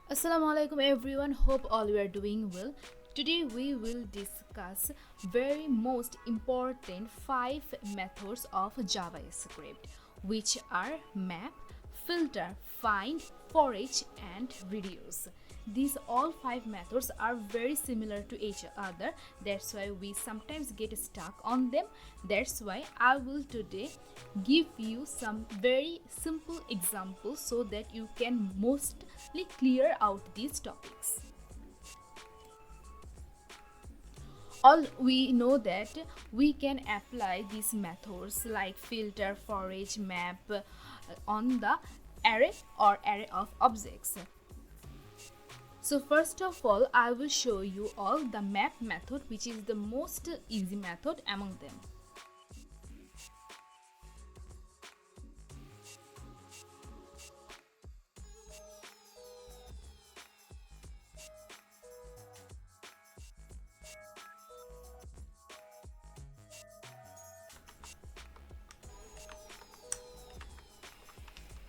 Assalamu alaikum everyone, hope all you are doing well. Today we will discuss very most important 5 methods of JavaScript, which are map, filter, find, ForEach and reduce. These all 5 methods are very similar to each other. That's why we sometimes get stuck on them. That's why I will today give you some very simple examples so that you can mostly clear out these topics. All we know that we can apply these methods like filter, forage, map on the array or array of objects. So first of all, I will show you all the map method, which is the most easy method among them.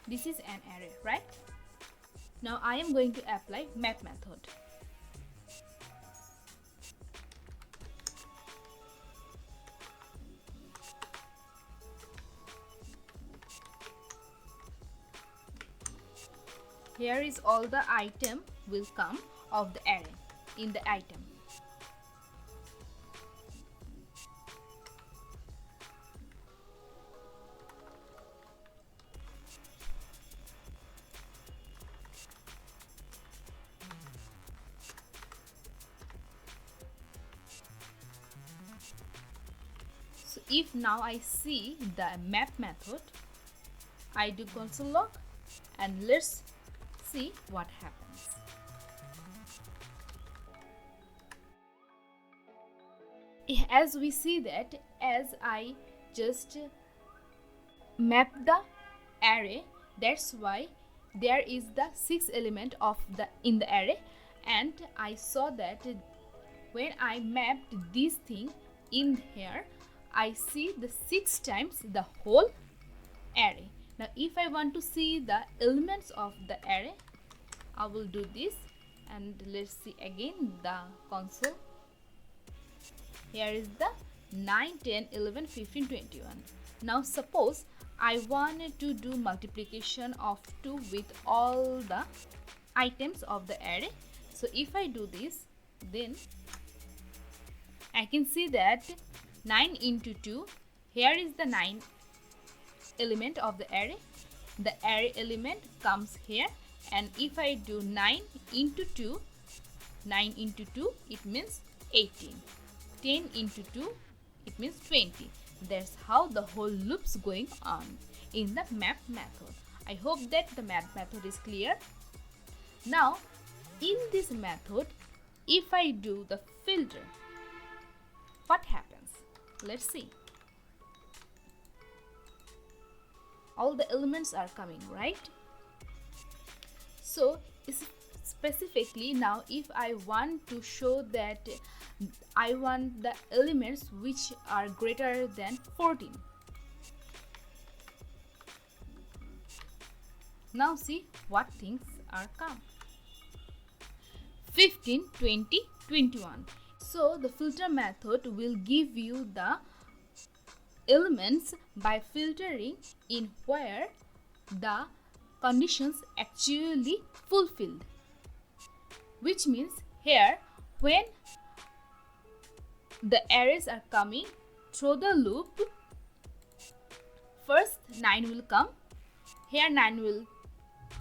This is an array, right? Now I am going to apply map method. Here is all the item will come of the array in the item. So if now I see the map method, I do console log and let's see what happens. As we see that as I just map the array, that's why there is the 6 element of the in the array, and I saw that when I mapped this thing in here, I see the 6 times the whole array. Now if I want to see the elements of the array, I will do this and let's see again the console. Here is the 9, 10, 11, 15, 21. Now suppose I wanted to do multiplication of 2 with all the items of the array. So if I do this, then I can see that 9 into 2, here is the 9 element of the array. The array element comes here, and if I do 9 into 2, 9 into 2, it means 18. 10 into 2, it means 20. That's how the whole loop's going on in the map method. I hope that the map method is clear. Now, in this method, if I do the filter, what happens? Let's see. All the elements are coming, right? So specifically now if I want to show that I want the elements which are greater than 14. Now see what things are come. 15, 20, 21. So the filter method will give you the elements by filtering in where the conditions actually fulfilled, which means here when the arrays are coming through the loop, first 9 will come, here 9 will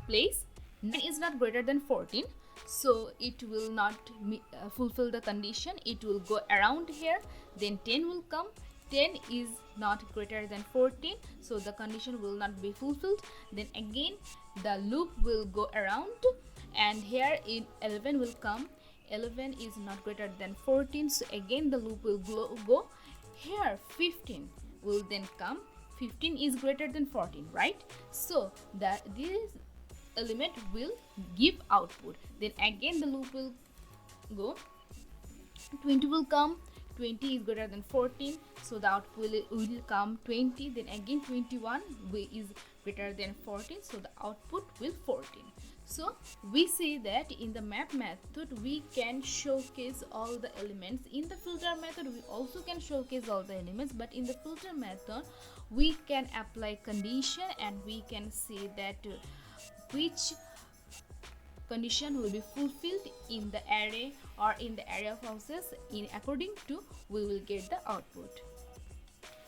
place, 9 is not greater than 14, so it will not fulfill the condition, it will go around here, then 10 will come, 10 is not greater than 14, so the condition will not be fulfilled, then again the loop will go around, and here in 11 will come, 11 is not greater than 14, so again the loop will go here. 15 will then come, 15 is greater than 14, right? So that this element will give output, then again the loop will go, 20 will come, 20 is greater than 14, so the output will come 20. Then again 21 is greater than 14, so the output will 14. So we see that in the map method we can showcase all the elements. In the filter method we also can showcase all the elements, but in the filter method we can apply condition and we can say that which condition will be fulfilled in the array or in the array of houses. In according to we will get the output.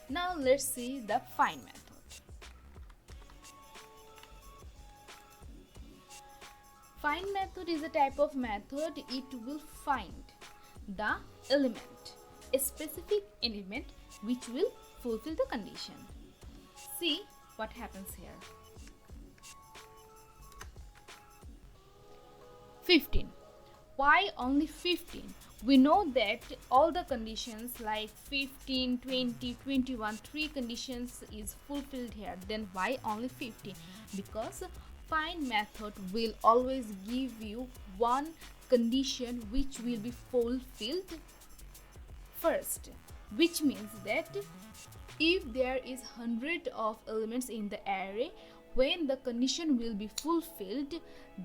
Now let's see the find method. Find method is a type of method. It will find the element, a specific element which will fulfill the condition. See what happens here. 15. Why only 15? We know that all the conditions like 15, 20, 21, 3 conditions is fulfilled here. Then why only 15? Because find method will always give you one condition which will be fulfilled first, which means that if there is 100 of elements in the array, when the condition will be fulfilled,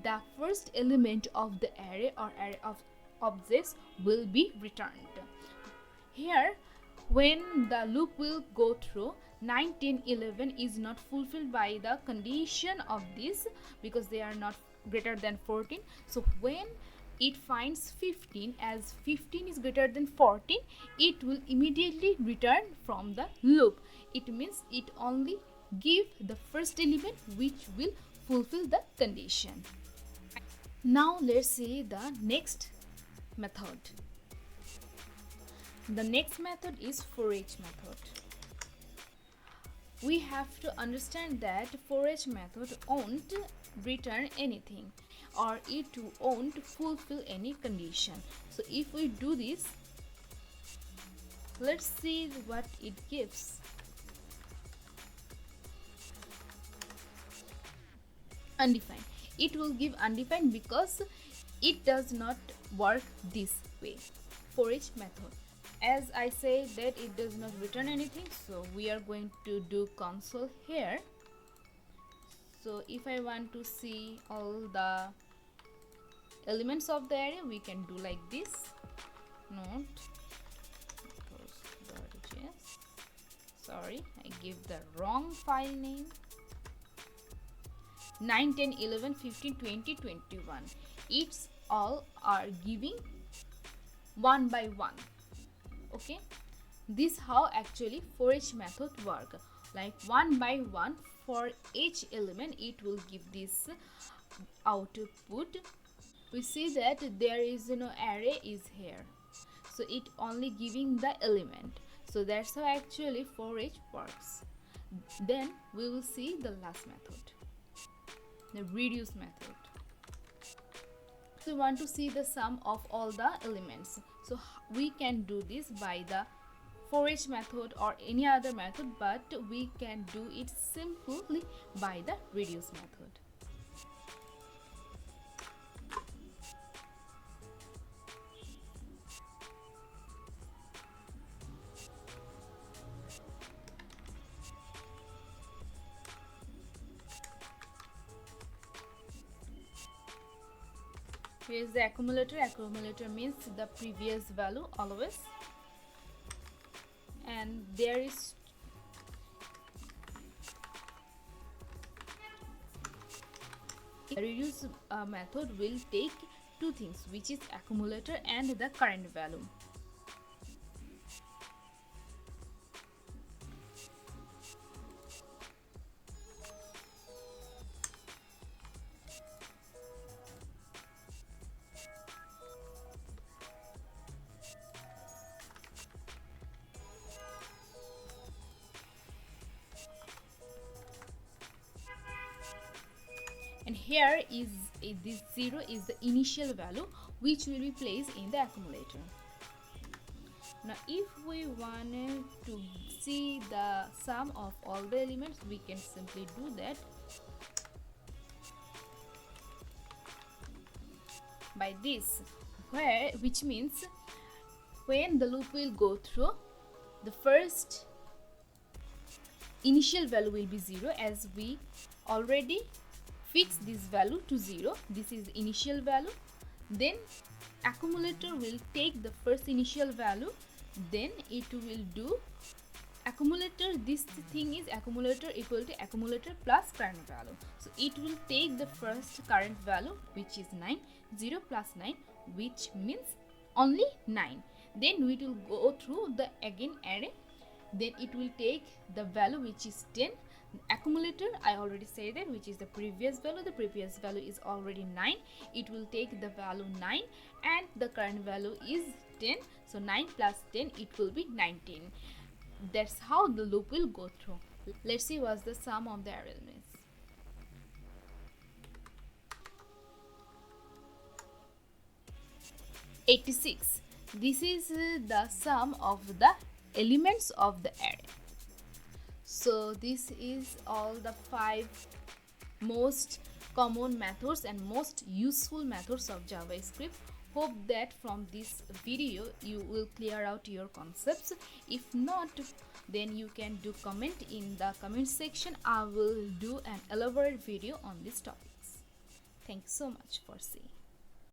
the first element of the array or array of objects will be returned. Here, when the loop will go through, 9, 10, 11 is not fulfilled by the condition of this because they are not greater than 14. So when it finds 15, as 15 is greater than 14, it will immediately return from the loop. It means it only give the first element which will fulfill the condition. Now let's see the next method. The next method is ForEach method. We have to understand that ForEach method won't return anything or it won't fulfill any condition. So if we do this, let's see what it gives. Undefined. It will give undefined because it does not work this way. ForEach method. As I say that it does not return anything, so we are going to do console here. So if I want to see all the elements of the array, we can do like this. Note, sorry, I give the wrong file name. 9, 10, 11, 15, 20, 21. It's all are giving one by one. Okay, this how actually ForEach method work. Like one by one for each element it will give this output. We see that there is no array is here, so it only giving the element. So that's how actually ForEach works. Then we will see the last method, the reduce method. So we want to see the sum of all the elements. So we can do this by the ForEach method or any other method, but we can do it simply by the reduce method. Here is the accumulator. Accumulator means the previous value always, and there is reduce method will take two things, which is accumulator and the current value. And here is this 0 is the initial value which will be placed in the accumulator. Now if we wanted to see the sum of all the elements, we can simply do that by this, which means when the loop will go through, the first initial value will be 0, as we already fixed this value to 0. This is initial value. Then accumulator will take the first initial value, then it will do accumulator. This thing is accumulator equal to accumulator plus current value. So it will take the first current value, which is 9, 0 plus 9, which means only 9. Then we will go through the again array. Then it will take the value, which is 10. Accumulator, I already said that, which is the previous value. The previous value is already 9. It will take the value 9 and the current value is 10. So 9 plus 10, it will be 19. That's how the loop will go through. Let's see what's the sum of the array elements. "86. This is the sum of the elements of the array." So this is all the 5 most common methods and most useful methods of JavaScript. Hope that from this video you will clear out your concepts. If not, then you can do comment in the comment section. I will do an elaborate video on these topics. Thanks so much for seeing.